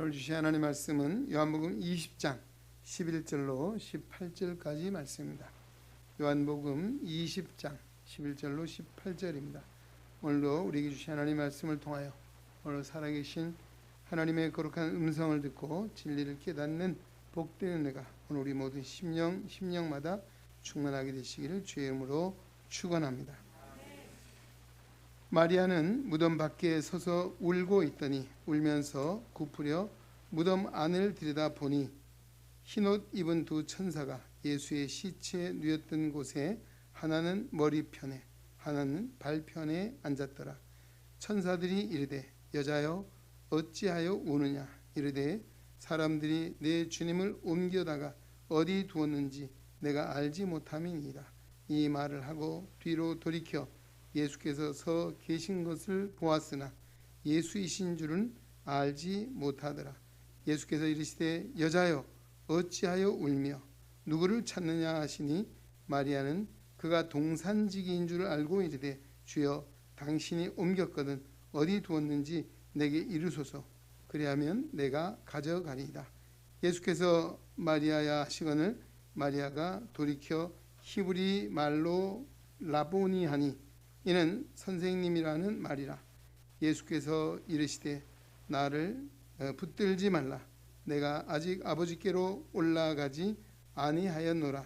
오늘 주신 하나님의 말씀은 요한복음 20장 11절로 18절까지 말씀입니다. 요한복음 20장 11절로 18절입니다. 오늘도 우리에게 주신 하나님의 말씀을 통하여 오늘 살아계신 하나님의 거룩한 음성을 듣고 진리를 깨닫는 복되는 내가 오늘 우리 모든 심령마다 충만하게 되시기를 주의 이름으로 축원합니다. 마리아는 무덤 밖에 서서 울고 있더니 울면서 굽으려 무덤 안을 들여다보니 흰옷 입은 두 천사가 예수의 시체에 누웠던 곳에 하나는 머리편에 하나는 발편에 앉았더라. 천사들이 이르되 여자여 어찌하여 우느냐 이르되 사람들이 내 주님을 옮겨다가 어디 두었는지 내가 알지 못함이니이다. 이 말을 하고 뒤로 돌이켜 예수께서 서 계신 것을 보았으나 예수이신 줄은 알지 못하더라. 예수께서 이르시되 여자여 어찌하여 울며 누구를 찾느냐 하시니 마리아는 그가 동산지기인 줄 알고 이르되 주여 당신이 옮겼거든 어디 두었는지 내게 이르소서. 그리하면 내가 가져가리이다. 예수께서 마리아야 하시거늘 마리아가 돌이켜 히브리 말로 라보니 하니 이는 선생님이라는 말이라. 예수께서 이르시되 나를 붙들지 말라. 내가 아직 아버지께로 올라가지 아니하였노라.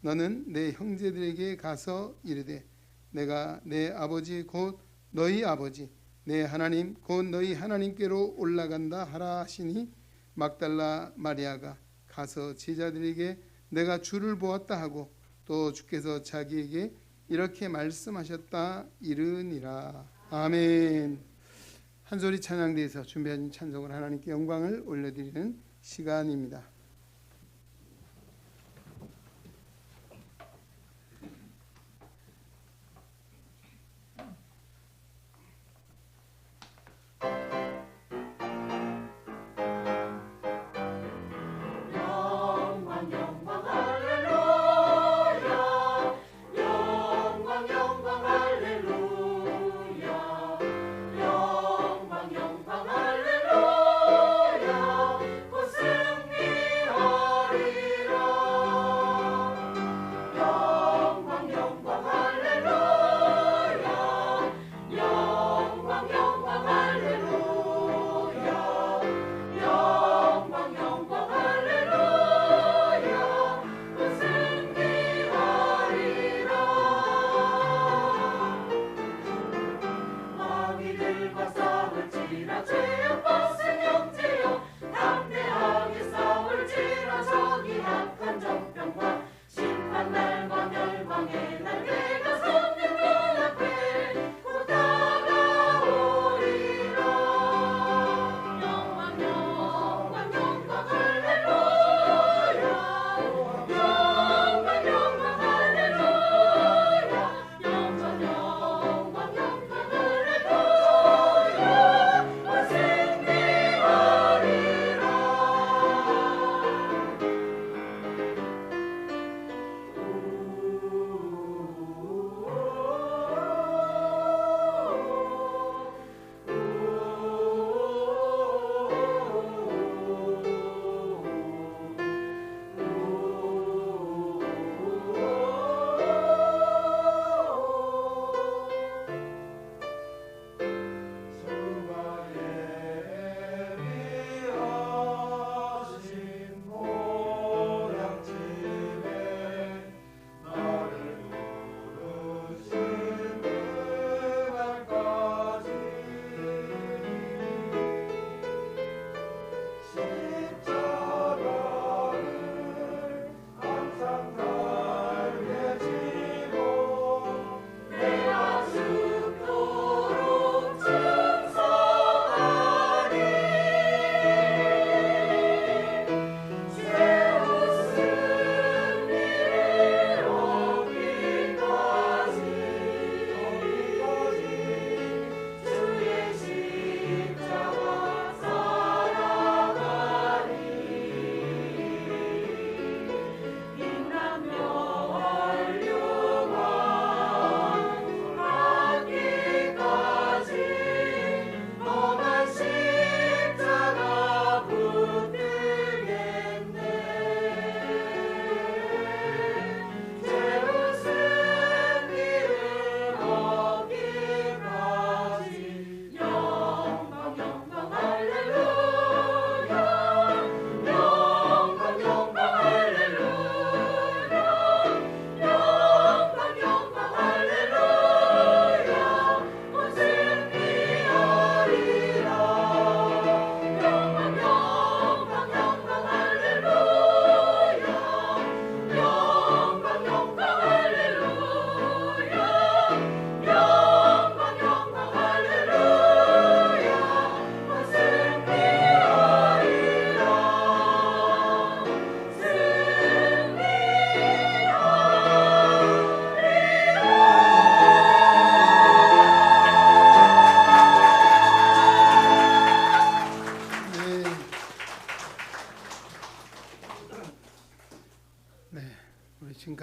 너는 내 형제들에게 가서 이르되 내가 내 아버지 곧 너희 아버지 내 하나님 곧 너희 하나님께로 올라간다 하라 하시니 막달라 마리아가 가서 제자들에게 내가 주를 보았다 하고 또 주께서 자기에게 이렇게 말씀하셨다 이르니라. 아멘. 한 소리 찬양대에서 준비한 찬송을 하나님께 영광을 올려드리는 시간입니다. 영광 영광 할렐루야 곧 승리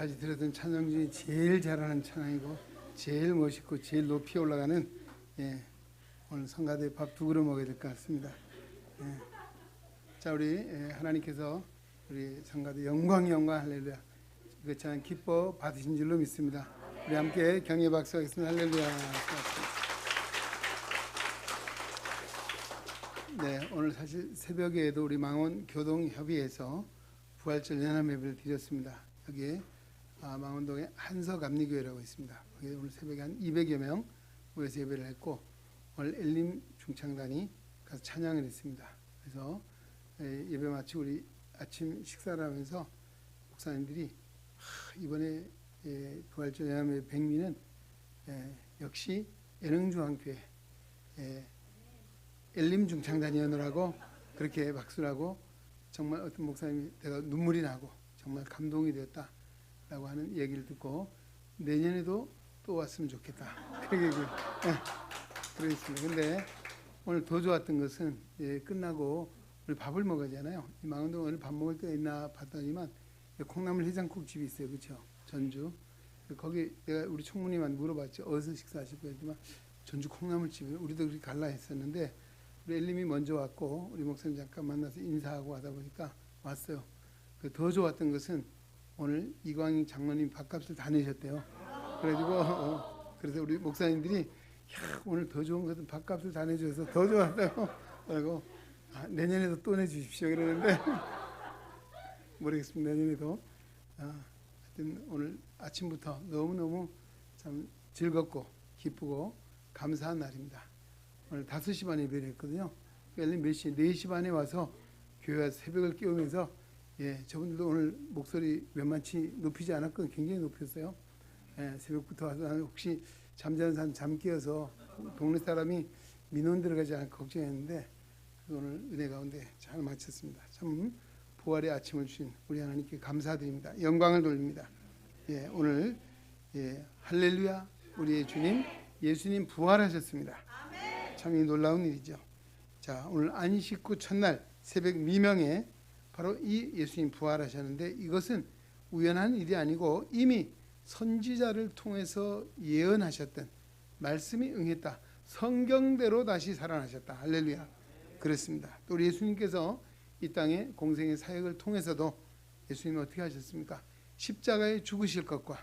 지금까지 들었던 찬양 중에 제일 잘하는 찬양이고 제일 멋있고 제일 높이 올라가는 오늘 성가대 밥 두 그릇 먹어야 될 것 같습니다. 자, 우리 하나님께서 우리 성가대 영광 할렐루야 그 찬양 기뻐 받으신 줄로 믿습니다. 우리 함께 경외 박수하겠습니다. 할렐루야. 네, 오늘 사실 새벽에도 우리 망원 교동협의회에서 부활절 연합 예배를 드렸습니다. 여기에 망원동에 한서감리교회라고 있습니다. 거기 오늘 새벽에 한 200여 명 모여서 예배를 했고 오늘 엘림 중창단이 가서 찬양을 했습니다. 그래서 예배 마치고 우리 아침 식사를 하면서 목사님들이 이번에 부활절 연합 예배 백미는 역시 예능중앙교회 엘림 중창단이었느라고 그렇게 박수를 하고 정말 어떤 목사님이 내가 눈물이 나고 정말 감동이 되었다라고 하는 얘기를 듣고 내년에도 또 왔으면 좋겠다. 그렇게 그러겠습니다. 근데 오늘 더 좋았던 것은 끝나고 우리 밥을 먹어야잖아요. 이 망원동 오늘 밥 먹을 때 있나 봤더니만 콩나물 해장국집이 있어요. 그렇죠? 전주. 거기 내가 우리 총무님한테 물어봤죠. 어디서 식사하실 거예요? 했지만 전주 콩나물집에 우리도 그렇게 갈라 했었는데 우리 엘림이 먼저 왔고 우리 목사님 잠깐 만나서 인사하고 하다 보니까 왔어요. 더 좋았던 것은 오늘 이광희 장로님 밥값을 다 내셨대요. 그래가지고 그래서 우리 목사님들이 오늘 더 좋은 것은 밥값을 다 내주셔서 더 좋았다고 그리고 내년에도 또 내주십시오 그러는데 모르겠습니다. 내년에도 하여튼 오늘 아침부터 너무너무 참 즐겁고 기쁘고 감사한 날입니다. 오늘 5시 반에 예배를 했거든요. 엘림 몇 시? 4시 반에 와서 교회 와서 새벽을 깨우면서 저분들도 오늘 목소리 몇만치 높이지 않았거든요. 굉장히 높였어요. 새벽부터 와서 혹시 잠자는 사람 잠 깨어서 동네 사람이 민원 들어가지 않을까 걱정했는데 오늘 은혜 가운데 잘 마쳤습니다. 참 부활의 아침을 주신 우리 하나님께 감사드립니다. 영광을 돌립니다. 오늘 할렐루야 우리의 주님 예수님 부활하셨습니다. 참 놀라운 일이죠. 자, 오늘 안식 후 첫날 새벽 미명에 바로 이 예수님 부활하셨는데 이것은 우연한 일이 아니고 이미 선지자를 통해서 예언하셨던 말씀이 응했다. 성경대로 다시 살아나셨다. 할렐루야. 그렇습니다. 또 우리 예수님께서 이 땅의 공생의 사역을 통해서도 예수님이 어떻게 하셨습니까? 십자가에 죽으실 것과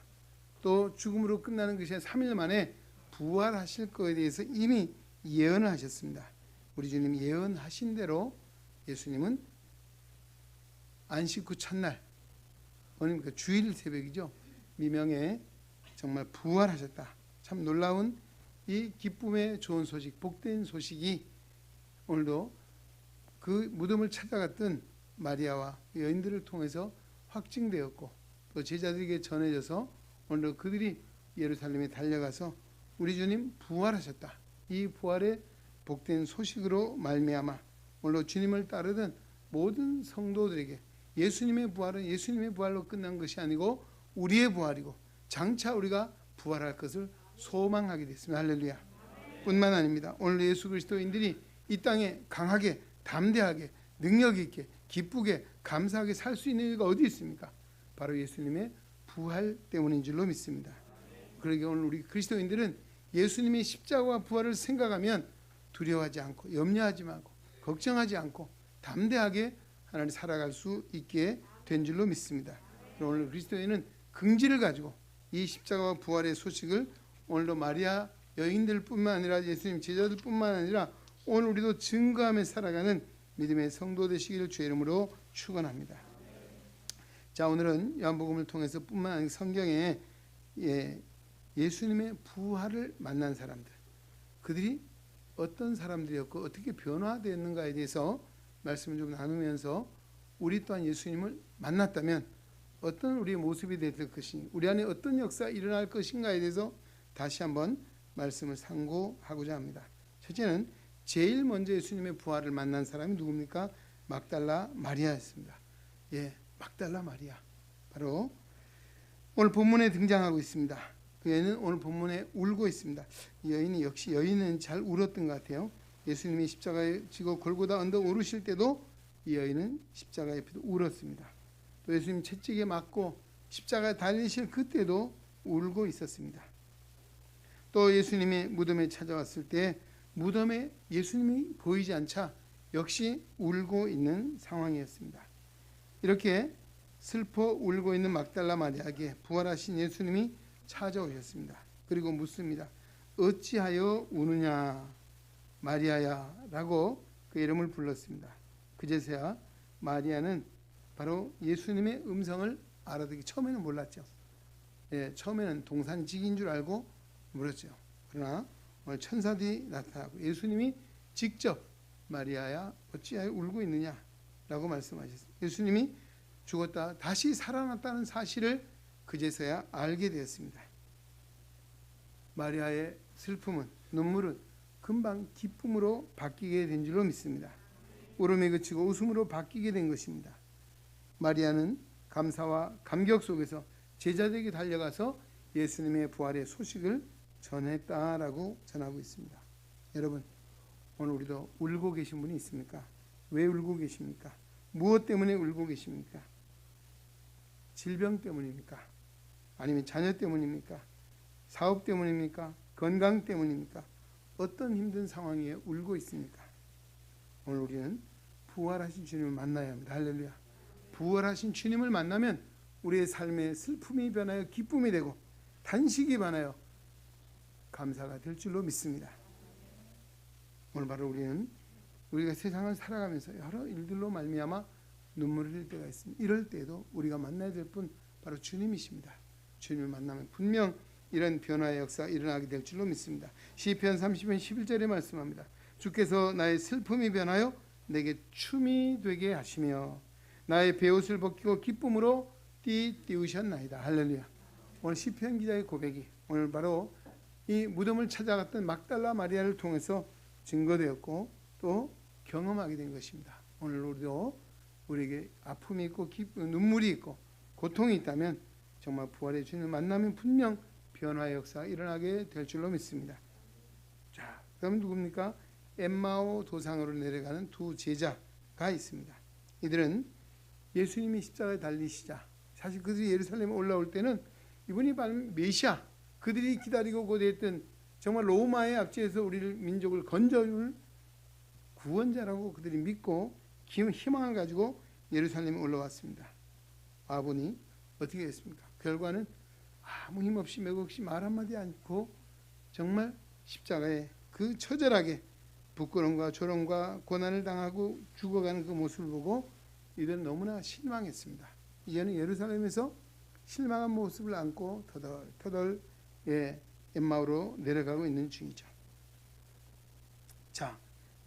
또 죽음으로 끝나는 것이 3일 만에 부활하실 것에 대해서 이미 예언을 하셨습니다. 우리 주님 예언하신 대로 예수님은 안식 후 첫날 오늘 주일 새벽이죠. 미명에 정말 부활하셨다. 참 놀라운 이 기쁨의 좋은 소식, 복된 소식이 오늘도 그 무덤을 찾아갔던 마리아와 여인들을 통해서 확증되었고 또 제자들에게 전해져서 오늘도 그들이 예루살렘에 달려가서 우리 주님 부활하셨다. 이 부활의 복된 소식으로 말미암아 오늘도 주님을 따르던 모든 성도들에게 예수님의 부활은 예수님의 부활로 끝난 것이 아니고 우리의 부활이고 장차 우리가 부활할 것을 소망하게 됐습니다. 할렐루야. 뿐만 아닙니다. 오늘 예수 그리스도인들이 이 땅에 강하게 담대하게 능력 있게 기쁘게 감사하게 살 수 있는 이유가 어디 있습니까? 바로 예수님의 부활 때문인 줄로 믿습니다. 그러기에 오늘 우리 그리스도인들은 예수님의 십자가와 부활을 생각하면 두려워하지 않고 염려하지 말고 걱정하지 않고 담대하게 하나님 살아갈 수 있게 된 줄로 믿습니다. 오늘 그리스도인은 긍지를 가지고 이 십자가와 부활의 소식을 오늘도 마리아 여인들뿐만 아니라 예수님 제자들뿐만 아니라 오늘 우리도 증거하며 살아가는 믿음의 성도 되시기를 주의 이름으로 축원합니다. 자, 오늘은 요한복음을 통해서 뿐만 아니라 성경에 예수님의 부활을 만난 사람들, 그들이 어떤 사람들이었고 어떻게 변화되었는가에 대해서 말씀을 좀 나누면서 우리 또한 예수님을 만났다면 어떤 우리의 모습이 될 것인가, 우리 안에 어떤 역사가 일어날 것인가에 대해서 다시 한번 말씀을 상고하고자 합니다. 첫째는 제일 먼저 예수님의 부활을 만난 사람이 누굽니까? 막달라 마리아였습니다. 막달라 마리아, 바로 오늘 본문에 등장하고 있습니다. 그 여인은 오늘 본문에 울고 있습니다. 이 여인이 역시 여인은 잘 울었던 것 같아요. 예수님이 십자가에 지고 골고다 언덕 오르실 때도 이 여인은 십자가 옆에도 울었습니다. 또 예수님 채찍에 맞고 십자가에 달리실 그때도 울고 있었습니다. 또 예수님이 무덤에 찾아왔을 때 무덤에 예수님이 보이지 않자 역시 울고 있는 상황이었습니다. 이렇게 슬퍼 울고 있는 막달라 마리아에게 부활하신 예수님이 찾아오셨습니다. 그리고 묻습니다. 어찌하여 우느냐 마리아야 라고 그 이름을 불렀습니다. 그제서야 마리아는 바로 예수님의 음성을 알아듣기, 처음에는 몰랐죠. 처음에는 동산직인 줄 알고 물었죠. 그러나 오늘 천사들이 나타나고 예수님이 직접 마리아야 어찌하여 울고 있느냐 라고 말씀하셨습니다. 예수님이 죽었다 다시 살아났다는 사실을 그제서야 알게 되었습니다. 마리아의 슬픔은, 눈물은 금방 기쁨으로 바뀌게 된 줄로 믿습니다. 울음이 그치고 웃음으로 바뀌게 된 것입니다. 마리아는 감사와 감격 속에서 제자들에게 달려가서 예수님의 부활의 소식을 전했다라고 전하고 있습니다. 여러분, 오늘 우리도 울고 계신 분이 있습니까? 왜 울고 계십니까? 무엇 때문에 울고 계십니까? 질병 때문입니까? 아니면 자녀 때문입니까? 사업 때문입니까? 건강 때문입니까? 어떤 힘든 상황에 울고 있습니까? 오늘 우리는 부활하신 주님을 만나야 합니다. 할렐루야. 부활하신 주님을 만나면 우리의 삶의 슬픔이 변하여 기쁨이 되고 단식이 변하여 감사가 될 줄로 믿습니다. 오늘 바로 우리가 세상을 살아가면서 여러 일들로 말미암아 눈물을 흘릴 때가 있습니다. 이럴 때에도 우리가 만나야 될 분 바로 주님이십니다. 주님을 만나면 분명 이런 변화의 역사가 일어나게 될 줄로 믿습니다. 시편 30편 11절에 말씀합니다. 주께서 나의 슬픔이 변하여 내게 춤이 되게 하시며 나의 베옷을 벗기고 기쁨으로 띠우셨나이다. 할렐루야. 오늘 시편 기자의 고백이 오늘 바로 이 무덤을 찾아갔던 막달라 마리아를 통해서 증거되었고 또 경험하게 된 것입니다. 오늘 우리에게 아픔이 있고 눈물이 있고 고통이 있다면 정말 부활의 주님을 만나면 분명 변화의 역사가 일어나게 될 줄로 믿습니다. 자, 그럼 누굽니까? 엠마오 도상으로 내려가는 두 제자가 있습니다. 이들은 예수님이 십자가에 달리시자 사실 그들이 예루살렘에 올라올 때는 이분이 바로 메시아, 그들이 기다리고 고대했던 정말 로마의 압제에서 우리를 민족을 건져줄 구원자라고 그들이 믿고 희망을 가지고 예루살렘에 올라왔습니다. 와보니 어떻게 됐습니까? 결과는 아무 힘없이 맥없이 말 한마디 않고 정말 십자가에 그 처절하게 부끄러움과 조롱과 고난을 당하고 죽어가는 그 모습을 보고 이들은 너무나 실망했습니다. 이제는 예루살렘에서 실망한 모습을 안고 터덜 엠마오로 내려가고 있는 중이죠. 자,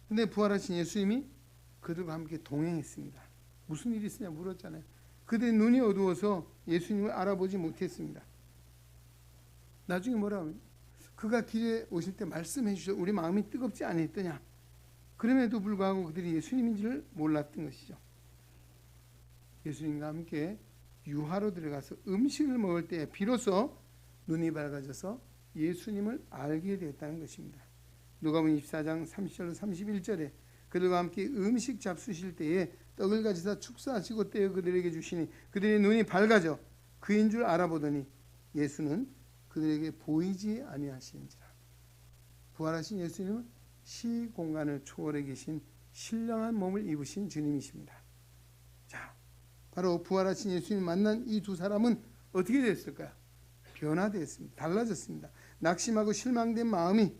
근데 부활하신 예수님이 그들과 함께 동행했습니다. 무슨 일이 있으냐 물었잖아요. 그들의 눈이 어두워서 예수님을 알아보지 못했습니다. 나중에 뭐라 하면 그가 길에 오실 때 말씀해 주셔서 우리 마음이 뜨겁지 않았더냐. 그럼에도 불구하고 그들이 예수님인지를 몰랐던 것이죠. 예수님과 함께 유하로 들어가서 음식을 먹을 때 비로소 눈이 밝아져서 예수님을 알게 되었다는 것입니다. 누가복음 24장 30절로 31절에 그들과 함께 음식 잡수실 때에 떡을 가지사 축사하시고 떼어 그들에게 주시니 그들의 눈이 밝아져 그인 줄 알아보더니 예수는 그들에게 보이지 아니하시는지라. 부활하신 예수님은 시공간을 초월해 계신 신령한 몸을 입으신 주님이십니다. 자, 바로 부활하신 예수님 만난 이 두 사람은 어떻게 됐을까요? 변화되었습니다. 달라졌습니다. 낙심하고 실망된 마음이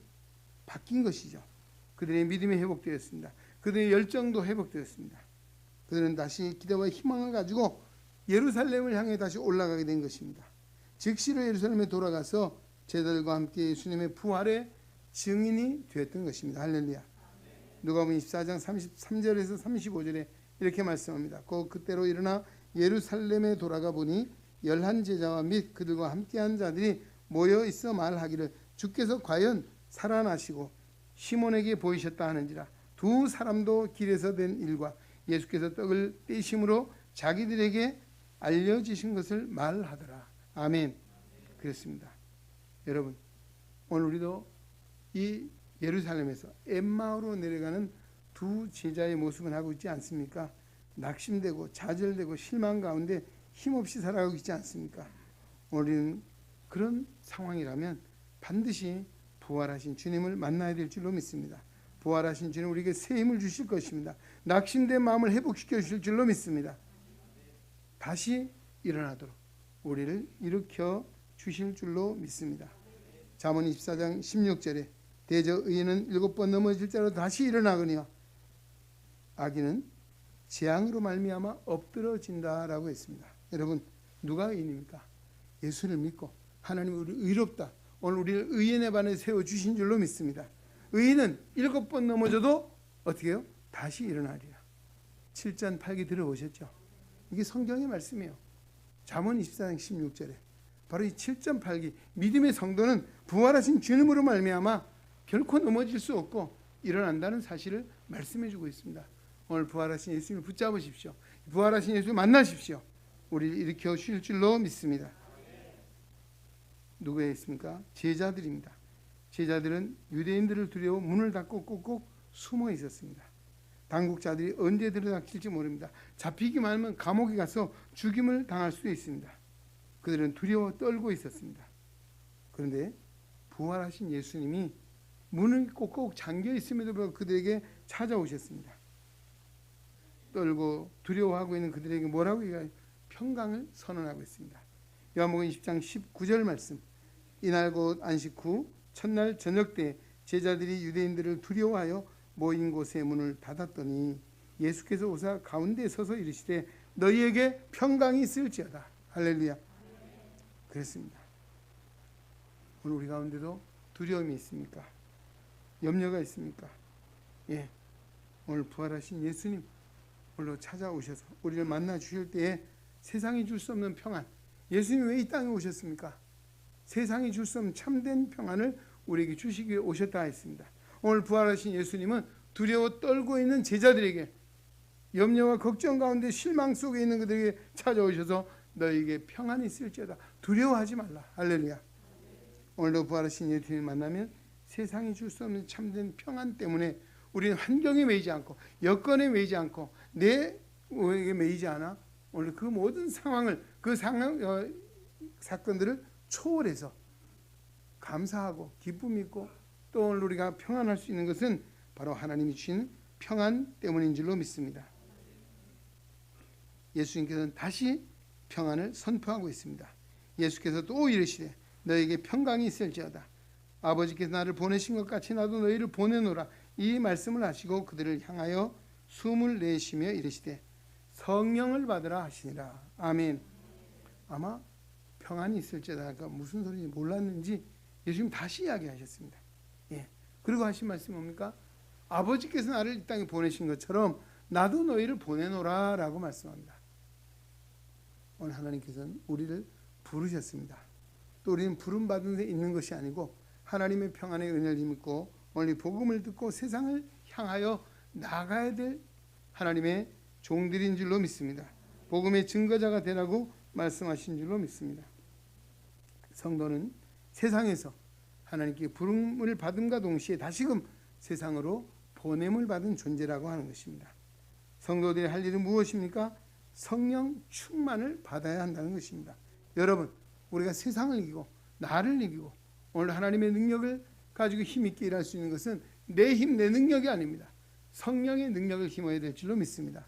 바뀐 것이죠. 그들의 믿음이 회복되었습니다. 그들의 열정도 회복되었습니다. 그들은 다시 기대와 희망을 가지고 예루살렘을 향해 다시 올라가게 된 것입니다. 즉시로 예루살렘에 돌아가서 제자들과 함께 예수님의 부활의 증인이 되었던 것입니다. 할렐루야. 누가복음 24장 33절에서 35절에 이렇게 말씀합니다. 그때로 일어나 예루살렘에 돌아가 보니 11제자와 및 그들과 함께한 자들이 모여 있어 말하기를 주께서 과연 살아나시고 시몬에게 보이셨다 하는지라. 두 사람도 길에서 된 일과 예수께서 떡을 떼심으로 자기들에게 알려주신 것을 말하더라. 아멘. 그렇습니다. 여러분, 오늘 우리도 이 예루살렘에서 엠마오로 내려가는 두 제자의 모습을 하고 있지 않습니까? 낙심되고 좌절되고 실망 가운데 힘없이 살아가고 있지 않습니까? 우리는 그런 상황이라면 반드시 부활하신 주님을 만나야 될 줄로 믿습니다. 부활하신 주님 우리에게 새 힘을 주실 것입니다. 낙심된 마음을 회복시켜 주실 줄로 믿습니다. 다시 일어나도록 우리를 일으켜 주실 줄로 믿습니다. 잠언 24장 16절에 대저 의인은 7번 넘어질지라도 다시 일어나거니와 악인은 재앙으로 말미암아 엎드러진다라고 했습니다. 여러분 누가 의인입니까? 예수를 믿고 하나님 우리 의롭다. 오늘 우리를 의인의 반에 세워주신 줄로 믿습니다. 의인은 7번 넘어져도 어떻게 해요? 다시 일어나리라. 7전 8기 들어보셨죠? 이게 성경의 말씀이에요. 잠언 24장 16절에 바로 이 7전 8기 믿음의 성도는 부활하신 주님으로 말미암아 결코 넘어질 수 없고 일어난다는 사실을 말씀해 주고 있습니다. 오늘 부활하신 예수님을 붙잡으십시오. 부활하신 예수를 만나십시오. 우리를 일으켜 주실 줄로 믿습니다. 누구에 있습니까? 제자들입니다. 제자들은 유대인들을 두려워 문을 닫고 꼭꼭 숨어 있었습니다. 당국자들이 언제 들어닥칠지 모릅니다. 잡히기만 하면 감옥에 가서 죽임을 당할 수도 있습니다. 그들은 두려워 떨고 있었습니다. 그런데 부활하신 예수님이 문을 꼭꼭 잠겨 있음에도 불구하고 그들에게 찾아오셨습니다. 떨고 두려워하고 있는 그들에게 뭐라고 얘기해요? 평강을 선언하고 있습니다. 요한복음 20장 19절 말씀. 이날 곧 안식 후 첫날 저녁 때 제자들이 유대인들을 두려워하여 모인 곳의 문을 닫았더니 예수께서 오사 가운데 서서 이르시되 너희에게 평강이 있을지어다. 할렐루야. 그랬습니다. 오늘 우리 가운데도 두려움이 있습니까? 염려가 있습니까? 예. 오늘 부활하신 예수님 오늘로 찾아오셔서 우리를 만나 주실 때에 세상이 줄 수 없는 평안. 예수님이 왜 이 땅에 오셨습니까? 세상이 줄 수 없는 참된 평안을 우리에게 주시기 위해 오셨다 했습니다. 오늘 부활하신 예수님은 두려워 떨고 있는 제자들에게 염려와 걱정 가운데 실망 속에 있는 그들에게 찾아오셔서 너에게 평안이 있을지어다. 두려워하지 말라. 할렐루야. 오늘도 부활하신 예수님을 만나면 세상이 줄 수 없는 참된 평안 때문에 우리는 환경에 매이지 않고 여건에 매이지 않고 내에게 매이지 않아 오늘 그 모든 상황을 그 사건들을 초월해서 감사하고 기쁨 있고 또 오늘 우리가 평안할 수 있는 것은 바로 하나님이 주신 평안 때문인 줄로 믿습니다. 예수님께서는 다시 평안을 선포하고 있습니다. 예수께서 또 이르시되 너에게 평강이 있을지어다. 아버지께서 나를 보내신 것 같이 나도 너희를 보내노라. 이 말씀을 하시고 그들을 향하여 숨을 내쉬며 이르시되 성령을 받으라 하시니라. 아멘. 아마 평안이 있을지어다가 무슨 소리인지 몰랐는지 예수님 다시 이야기하셨습니다. 예. 그리고 하신 말씀이 뭡니까? 아버지께서 나를 이 땅에 보내신 것처럼 나도 너희를 보내노라 라고 말씀합니다. 오늘 하나님께서는 우리를 부르셨습니다. 또 우리는 부름받은 데 있는 것이 아니고 하나님의 평안의 은혜를 힘입고 오늘 복음을 듣고 세상을 향하여 나가야 될 하나님의 종들인 줄로 믿습니다. 복음의 증거자가 되라고 말씀하신 줄로 믿습니다. 성도는 세상에서 하나님께 부름을 받음과 동시에 다시금 세상으로 보냄을 받은 존재라고 하는 것입니다. 성도들이 할 일은 무엇입니까? 성령 충만을 받아야 한다는 것입니다. 여러분, 우리가 세상을 이기고 나를 이기고 오늘 하나님의 능력을 가지고 힘있게 일할 수 있는 것은 내 힘, 내 능력이 아닙니다. 성령의 능력을 힘어야 될 줄로 믿습니다.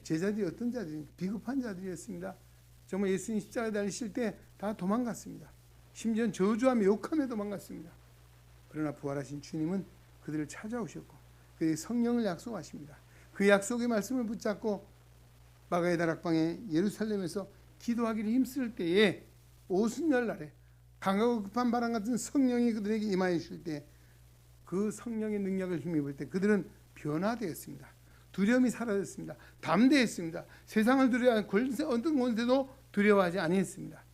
제자들이 어떤 자들입니까? 비겁한 자들이었습니다. 정말 예수님 십자가에 달리실 때 다 도망갔습니다. 심지어 저주하며 욕하며 도망갔습니다. 그러나 부활하신 주님은 그들을 찾아오셨고 그의 성령을 약속하십니다. 그 약속의 말씀을 붙잡고 마가의 다락방에 예루살렘에서 기도하기를 힘쓸 때에 오순절 날에 강하고 급한 바람 같은 성령이 그들에게 임하여 주실 때 그 성령의 능력을 힘입을 때 그들은 변화되었습니다. 두려움이 사라졌습니다. 담대했습니다. 세상을 두려워하는 어떤 곳에도 두려워하지 아니했습니다.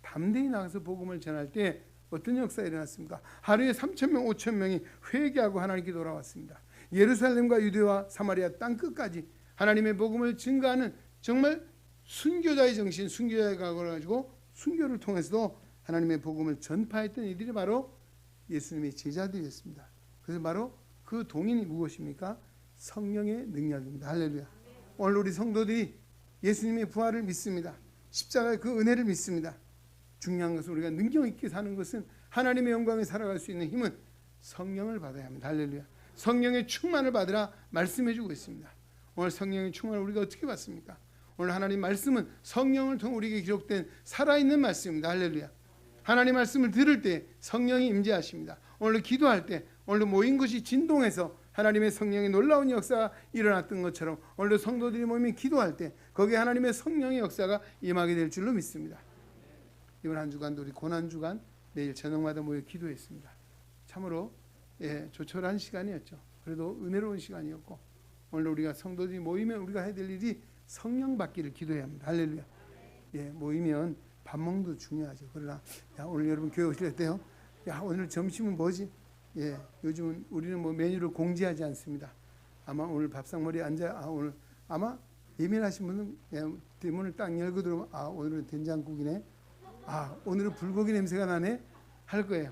담대히 나가서 복음을 전할 때 어떤 역사가 일어났습니까? 하루에 3,000명, 5,000명이 회개하고 하나님께 돌아왔습니다. 예루살렘과 유대와 사마리아 땅끝까지 하나님의 복음을 증거하는 정말 순교자의 정신, 순교자의 각오를 가지고 순교를 통해서도 하나님의 복음을 전파했던 이들이 바로 예수님의 제자들이었습니다. 그래서 바로 그 동인이 무엇입니까? 성령의 능력입니다. 할렐루야. 오늘 우리 성도들이 예수님의 부활을 믿습니다. 십자가의 그 은혜를 믿습니다. 중요한 것은 우리가 능력 있게 사는 것은 하나님의 영광에 살아갈 수 있는 힘은 성령을 받아야 합니다. 할렐루야. 성령의 충만을 받으라 말씀해 주고 있습니다. 오늘 성령의 충만을 우리가 어떻게 받습니까? 오늘 하나님 말씀은 성령을 통해 우리에게 기록된 살아있는 말씀입니다. 할렐루야. 하나님 말씀을 들을 때 성령이 임재하십니다. 오늘 기도할 때 오늘 모인 것이 진동해서 하나님의 성령의 놀라운 역사가 일어났던 것처럼 오늘도 성도들이 모이면 기도할 때 거기에 하나님의 성령의 역사가 임하게 될 줄로 믿습니다. 이번 한 주간도 우리 고난주간 매일 저녁마다 모여 기도했습니다. 참으로 조촐한 시간이었죠. 그래도 은혜로운 시간이었고 오늘 우리가 성도들이 모이면 우리가 해야 될 일이 성령 받기를 기도해야 합니다. 할렐루야. 모이면 밥 먹는 것도 중요하죠. 그러나 오늘 여러분 교회 오실 때요. 오늘 점심은 뭐지? 요즘은 우리는 뭐 메뉴를 공지하지 않습니다. 아마 오늘 밥상머리에 앉아 오늘 아마 예민하신 분은 대문을 딱 열고 들어오면 오늘은 된장국이네. 오늘은 불고기 냄새가 나네 할 거예요.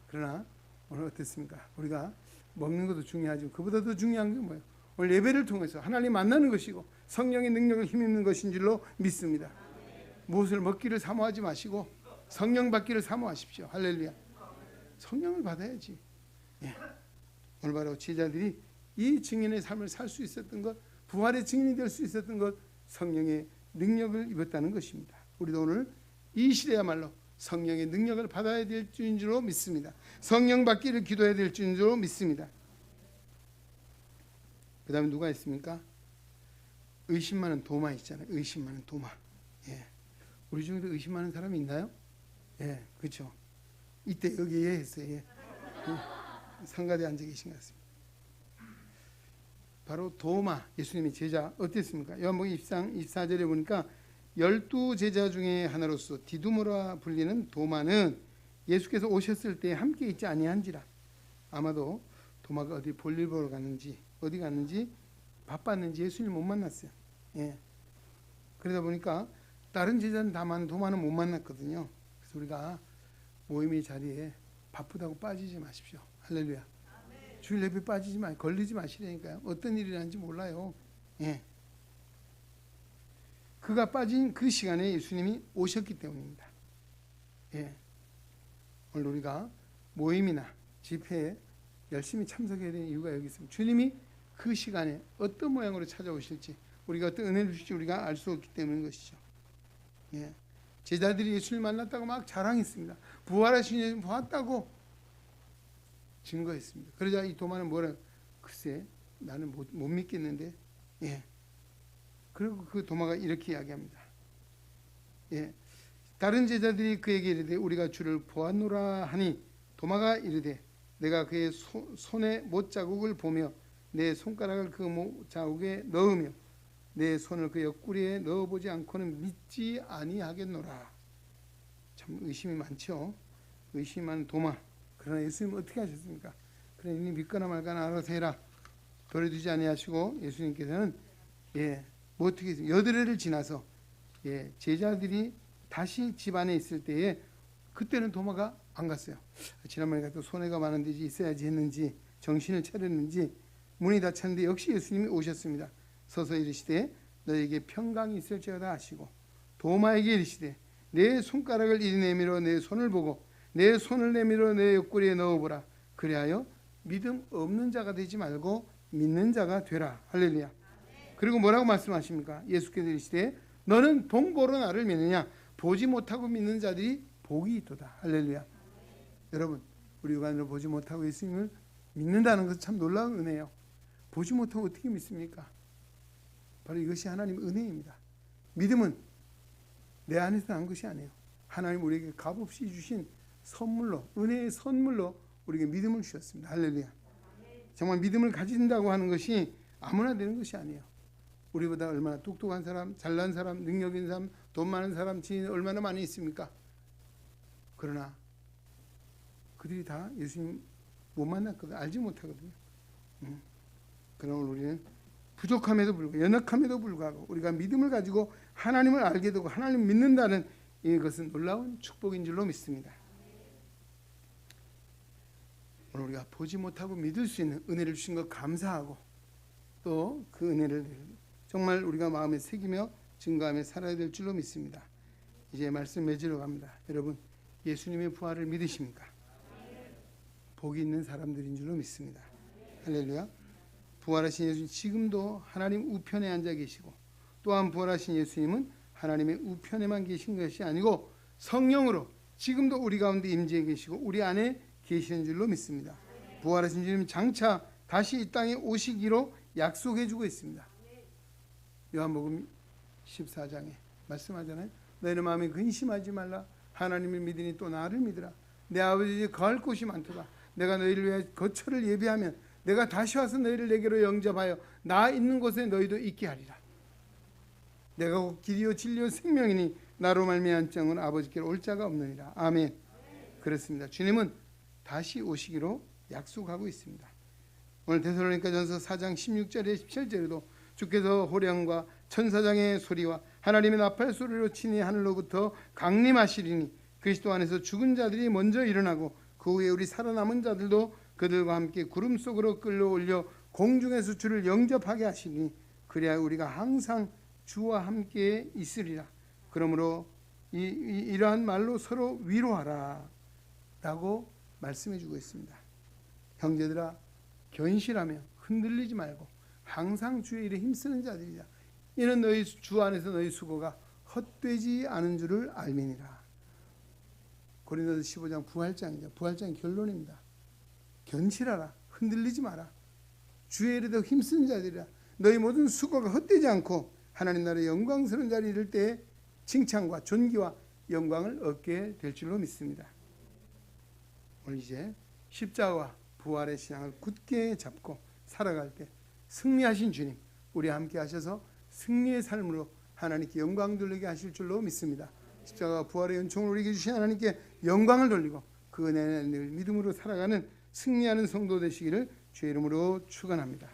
그러나 오늘 어땠습니까? 우리가 먹는 것도 중요하지만 그보다 더 중요한 게 뭐예요? 오늘 예배를 통해서 하나님 만나는 것이고 성령의 능력을 힘입는 것인 줄로 믿습니다. 무엇을 먹기를 사모하지 마시고 성령 받기를 사모하십시오. 할렐루야. 성령을 받아야지. 오늘 바로 제자들이 이 증인의 삶을 살 수 있었던 것, 부활의 증인이 될 수 있었던 것, 성령의 능력을 입었다는 것입니다. 우리도 오늘 이 시대야말로 성령의 능력을 받아야 될 줄로 믿습니다. 성령 받기를 기도해야 될 줄로 믿습니다. 그 다음에 누가 있습니까? 의심 많은 도마 있잖아요. 의심 많은 도마. 우리 중에도 의심 많은 사람이 있나요? 그렇죠. 이때 여기에 했어요. 상가대에 앉아 계신 것 같습니다. 바로 도마, 예수님의 제자 어땠습니까? 요한복음 24절에 보니까 12제자 중에 하나로서 디두모라 불리는 도마는 예수께서 오셨을 때 함께 있지 아니한지라. 아마도 도마가 어디 볼일 보러 갔는지 어디 갔는지 바빴는지 예수님 못 만났어요. 그러다 보니까 다른 제자는 다만 도마는 못 만났거든요. 그래서 우리가 모임의 자리에 바쁘다고 빠지지 마십시오. 할렐루야. 주일 예배 빠지지 마, 걸리지 마시라니까요. 어떤 일이 나는지 몰라요. 그가 빠진 그 시간에 예수님이 오셨기 때문입니다. 오늘 우리가 모임이나 집회에 열심히 참석해야 되는 이유가 여기 있습니다. 주님이 그 시간에 어떤 모양으로 찾아오실지 우리가 어떤 은혜를 주실지 우리가 알 수 없기 때문인 것이죠. 제자들이 예수를 만났다고 막 자랑했습니다. 부활하신 예수님 보았다고 증거했습니다. 그러자 이 도마는 뭐라? 글쎄 나는 못 믿겠는데. 그리고 그 도마가 이렇게 이야기합니다. 다른 제자들이 그에게 이르되 우리가 주를 보았노라 하니 도마가 이르되 내가 그의 손에 못자국을 보며 내 손가락을 그 못자국에 넣으며 내 손을 그 옆구리에 넣어보지 않고는 믿지 아니하겠노라. 참 의심이 많죠. 의심이 많은 도마. 그러나 예수님은 어떻게 하셨습니까? 그래 니 믿거나 말거나 알아서 해라. 버려두지 아니하시고 예수님께서는 뭐 어떻게 했습니까? 8회를 지나서 제자들이 다시 집 안에 있을 때에 그때는 도마가 안 갔어요. 지난번에 또 손해가 많은 데지 있어야지 했는지 정신을 차렸는지 문이 닫혔는데 역시 예수님이 오셨습니다. 서서 이르시되 너에게 평강이 있을지어다 하시고 도마에게 이르시되 내 손가락을 이리 내밀어 내 손을 보고 내 손을 내밀어 내 옆구리에 넣어보라. 그리하여 믿음 없는 자가 되지 말고 믿는 자가 되라. 할렐루야. 그리고 뭐라고 말씀하십니까? 예수께서 이르시되 너는 본 보러 나를 믿느냐? 보지 못하고 믿는 자들이 복이 있도다. 할렐루야. 여러분 우리 육안으로 보지 못하고 예수님을 믿는다는 것은 참 놀라운 은혜예요. 보지 못하고 어떻게 믿습니까? 바로 이것이 하나님의 은혜입니다. 믿음은 내 안에서 난 것이 아니에요. 하나님 우리에게 값없이 주신 선물로, 은혜의 선물로 우리에게 믿음을 주셨습니다. 할렐루야. 정말 믿음을 가진다고 하는 것이 아무나 되는 것이 아니에요. 우리보다 얼마나 똑똑한 사람, 잘난 사람, 능력 있는 사람, 돈 많은 사람, 지인 얼마나 많이 있습니까? 그러나 그들이 다 예수님 못 만났거든, 알지 못하거든요. 그러나 우리는 부족함에도 불구하고 연약함에도 불구하고 우리가 믿음을 가지고 하나님을 알게 되고 하나님을 믿는다는 이것은 놀라운 축복인 줄로 믿습니다. 오늘 우리가 보지 못하고 믿을 수 있는 은혜를 주신 것 감사하고 또 그 은혜를 정말 우리가 마음에 새기며 증거하며 살아야 될 줄로 믿습니다. 이제 말씀 맺으러 갑니다. 여러분, 예수님의 부활을 믿으십니까? 복이 있는 사람들인 줄로 믿습니다. 할렐루야. 부활하신 예수님 지금도 하나님 우편에 앉아 계시고, 또한 부활하신 예수님은 하나님의 우편에만 계신 것이 아니고 성령으로 지금도 우리 가운데 임재해 계시고 우리 안에 계시는 줄로 믿습니다. 부활하신 주님 장차 다시 이 땅에 오시기로 약속해 주고 있습니다. 요한복음 14장에 말씀하잖아요. 너희는 마음에 근심하지 말라. 하나님을 믿으니 또 나를 믿으라. 내 아버지의 거할 곳이 많도다. 내가 너희를 위해 거처를 예비하면 내가 다시 와서 너희를 내게로 영접하여 나 있는 곳에 너희도 있게 하리라. 내가 곧 길이요 진리요 생명이니 나로 말미암은 자는 아버지께로 올 자가 없느니라. 아멘. 그렇습니다. 주님은 다시 오시기로 약속하고 있습니다. 오늘 데살로니가전서 4장 16절에 17절에도 주께서 호령과 천사장의 소리와 하나님의 나팔 소리로 친히 하늘로부터 강림하시리니 그리스도 안에서 죽은 자들이 먼저 일어나고 그 후에 우리 살아남은 자들도 그들과 함께 구름 속으로 끌려올려 공중에서 주를 영접하게 하시니 그래야 우리가 항상 주와 함께 있으리라. 그러므로 이러한 말로 서로 위로하라 라고 말씀해 주고 있습니다. 형제들아, 견실하며 흔들리지 말고 항상 주의 일에 힘쓰는 자들이라. 이는 너희 주 안에서 너희 수고가 헛되지 않은 줄을 알미니라. 고린도서 15장 부활장이죠. 부활장의 결론입니다. 견실하라. 흔들리지 마라. 주의 일에 더 힘쓰는 자들이라. 너희 모든 수고가 헛되지 않고 하나님 나라의 영광스러운 자리에 이를 때 칭찬과 존귀와 영광을 얻게 될 줄로 믿습니다. 오늘 이제 십자가와 부활의 신앙을 굳게 잡고 살아갈 때 승리하신 주님 우리와 함께 하셔서 승리의 삶으로 하나님께 영광 돌리게 하실 줄로 믿습니다. 십자가와 부활의 은총을 우리에게 주신 하나님께 영광을 돌리고 그 은혜를 늘 믿음으로 살아가는 승리하는 성도 되시기를 주의 이름으로 축원합니다.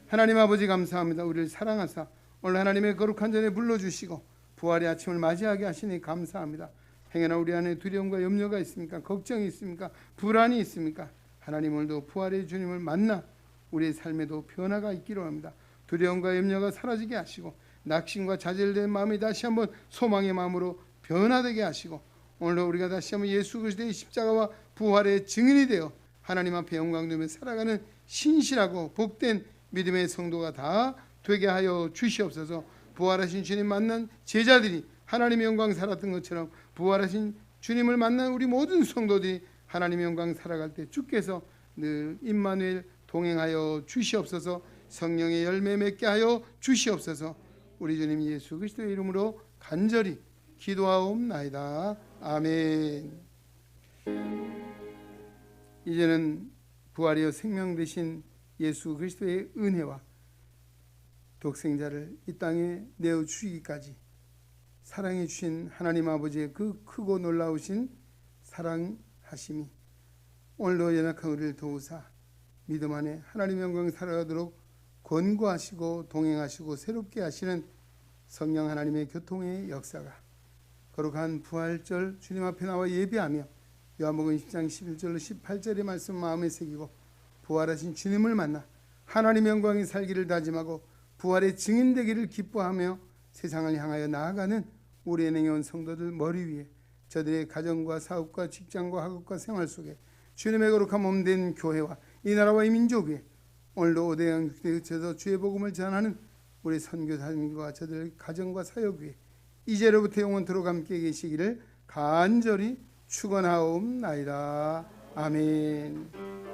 하나님 아버지 감사합니다. 우리를 사랑하사 오늘 하나님의 거룩한 전에 불러주시고 부활의 아침을 맞이하게 하시니 감사합니다. 행여나 우리 안에 두려움과 염려가 있습니까? 걱정이 있습니까? 불안이 있습니까? 하나님 오늘도 부활의 주님을 만나 우리의 삶에도 변화가 있기로 합니다. 두려움과 염려가 사라지게 하시고 낙심과 좌절된 마음이 다시 한번 소망의 마음으로 변화되게 하시고 오늘도 우리가 다시 한번 예수 그리스도의 십자가와 부활의 증인이 되어 하나님 앞에 영광되며 살아가는 신실하고 복된 믿음의 성도가 다 되게 하여 주시옵소서. 부활하신 주님 만난 제자들이 하나님의 영광 살았던 것처럼 부활하신 주님을 만난 우리 모든 성도들이 하나님의 영광 살아갈 때 주께서 늘 임마누엘 동행하여 주시옵소서. 성령의 열매 맺게 하여 주시옵소서. 우리 주님 예수 그리스도의 이름으로 간절히 기도하옵나이다. 아멘. 이제는 부활이여 생명 되신 예수 그리스도의 은혜와 독생자를 이 땅에 내어주시기까지 사랑해 주신 하나님 아버지의 그 크고 놀라우신 사랑하심이 오늘도 연약한 우리를 도우사 믿음 안에 하나님의 영광 살아가도록 권고하시고 동행하시고 새롭게 하시는 성령 하나님의 교통의 역사가 거룩한 부활절 주님 앞에 나와 예배하며 요한복음 10장 11절로 18절의 말씀 마음에 새기고 부활하신 주님을 만나 하나님의 영광이 살기를 다짐하고 부활의 증인되기를 기뻐하며 세상을 향하여 나아가는 우리 은행에 온 성도들 머리 위에 저들의 가정과 사업과 직장과 학업과 생활 속에 주님의 거룩한 몸된 교회와 이 나라와 이 민족 위에 오늘도 오대양 육대에 그쳐서 주의 복음을 전하는 우리 선교사님과 저들의 가정과 사역 위에 이제로부터 영원토록 함께 계시기를 간절히 축원하옵나이다. 아멘.